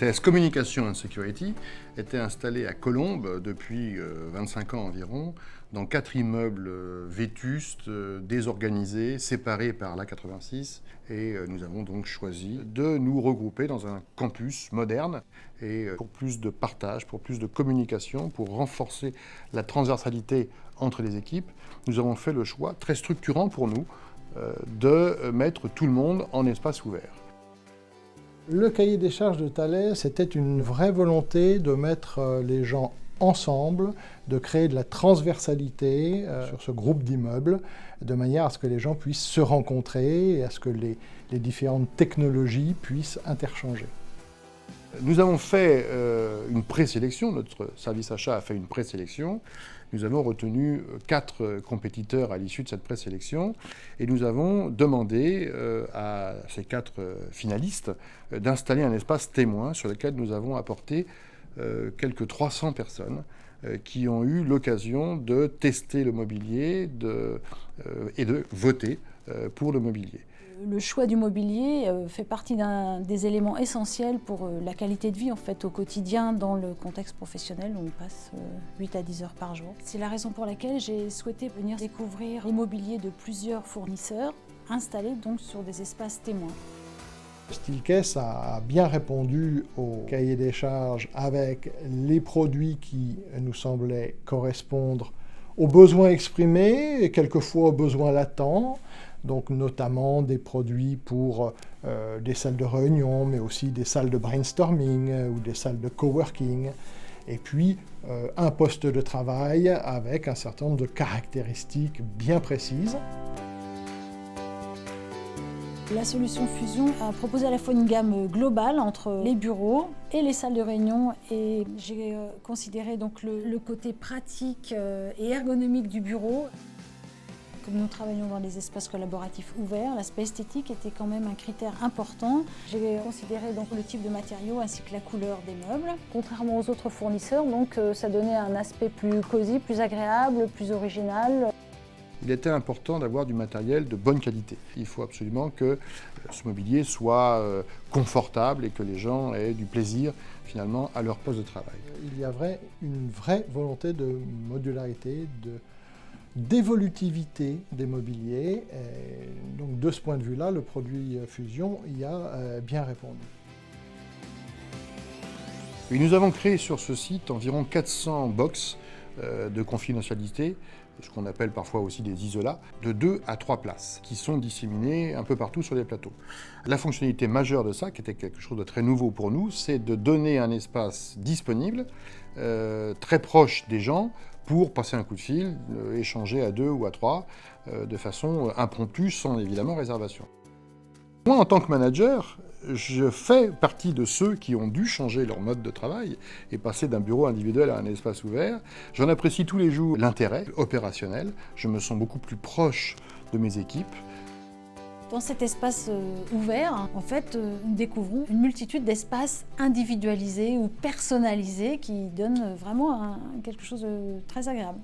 TS Communication and Security était installé à Colombes depuis 25 ans environ, dans 4 immeubles vétustes, désorganisés, séparés par l'A86. Et nous avons donc choisi de nous regrouper dans un campus moderne et pour plus de partage, pour plus de communication, pour renforcer la transversalité entre les équipes, nous avons fait le choix très structurant pour nous de mettre tout le monde en espace ouvert. Le cahier des charges de Thales, c'était une vraie volonté de mettre les gens ensemble, de créer de la transversalité sur ce groupe d'immeubles, de manière à ce que les gens puissent se rencontrer et à ce que les différentes technologies puissent interchanger. Nous avons fait une présélection, notre service achat a fait une présélection. Nous avons retenu 4 compétiteurs à l'issue de cette présélection et nous avons demandé à ces 4 finalistes d'installer un espace témoin sur lequel nous avons apporté quelques 300 personnes qui ont eu l'occasion de tester le mobilier et de voter pour le mobilier. Le choix du mobilier fait partie des éléments essentiels pour la qualité de vie en fait, au quotidien dans le contexte professionnel où on passe 8 à 10 heures par jour. C'est la raison pour laquelle j'ai souhaité venir découvrir les mobiliers de plusieurs fournisseurs installés donc sur des espaces témoins. Steelcase a bien répondu au cahier des charges avec les produits qui nous semblaient correspondre aux besoins exprimés et quelquefois aux besoins latents. Donc notamment des produits pour des salles de réunion, mais aussi des salles de brainstorming ou des salles de coworking. Et puis un poste de travail avec un certain nombre de caractéristiques bien précises. La solution Fusion a proposé à la fois une gamme globale entre les bureaux et les salles de réunion et j'ai considéré donc le côté pratique et ergonomique du bureau. Comme nous travaillons dans des espaces collaboratifs ouverts, l'aspect esthétique était quand même un critère important. J'ai considéré donc le type de matériaux ainsi que la couleur des meubles. Contrairement aux autres fournisseurs, donc, ça donnait un aspect plus cosy, plus agréable, plus original. Il était important d'avoir du matériel de bonne qualité. Il faut absolument que ce mobilier soit confortable et que les gens aient du plaisir finalement à leur poste de travail. Il y a une vraie volonté de modularité, d'évolutivité des mobiliers. Et donc de ce point de vue-là, le produit Fusion y a bien répondu. Et nous avons créé sur ce site environ 400 box de confidentialité, ce qu'on appelle parfois aussi des isolats, de 2 à 3 places, qui sont disséminés un peu partout sur les plateaux. La fonctionnalité majeure de ça, qui était quelque chose de très nouveau pour nous, c'est de donner un espace disponible, très proche des gens, pour passer un coup de fil, échanger à 2 ou à 3, de façon impromptue, sans évidemment réservation. Moi, en tant que manager, je fais partie de ceux qui ont dû changer leur mode de travail et passer d'un bureau individuel à un espace ouvert. J'en apprécie tous les jours l'intérêt opérationnel. Je me sens beaucoup plus proche de mes équipes. Dans cet espace ouvert, en fait, nous découvrons une multitude d'espaces individualisés ou personnalisés qui donnent vraiment quelque chose de très agréable.